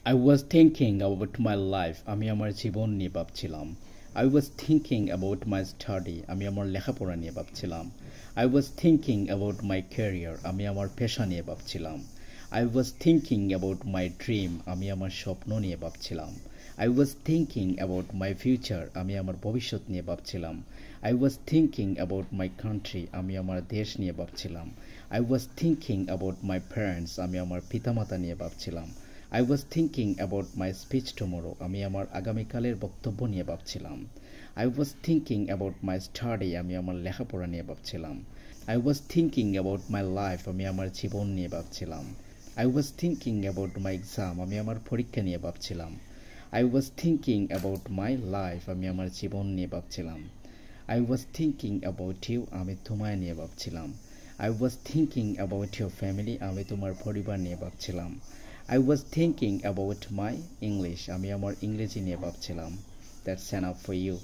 I was thinking about my life. আমি আমার জীবন নিয়ে ভাবছিলাম। I was thinking about my study. আমি আমার লেখাপড়া নিয়ে ভাবছিলাম। I was thinking about my career. আমি আমার পেশা নিয়ে ভাবছিলাম। I was thinking about my dream. আমি আমার স্বপ্ন নিয়ে ভাবছিলাম। I was thinking about my future. আমি আমার ভবিষ্যৎ নিয়ে ভাবছিলাম। I was thinking about my country. আমি আমার দেশ নিয়ে ভাবছিলাম। I was thinking about my parents. আমি আমার পিতামাতা নিয়ে ভাবছিলাম। I was thinking about my speech tomorrow. আমি আমার আগামীকালের বক্তব্য নিয়ে ভাবছিলাম। I was thinking about my study. আমি আমার লেখাপড়া নিয়ে ভাবছিলাম। I was thinking about my life. আমি আমার জীবন নিয়ে ভাবছিলাম। I was thinking about my exam. আমি আমার পরীক্ষা নিয়ে ভাবছিলাম। I was thinking about my life. আমি আমার জীবন নিয়ে ভাবছিলাম। I was thinking about you. আমি তোমায় নিয়ে ভাবছিলাম। I was thinking about your family. আমি তোমার পরিবার নিয়ে ভাবছিলাম। I was thinking about my English. আমি আমার ইংরেজি নিয়ে ভাবছিলাম। That's enough for you.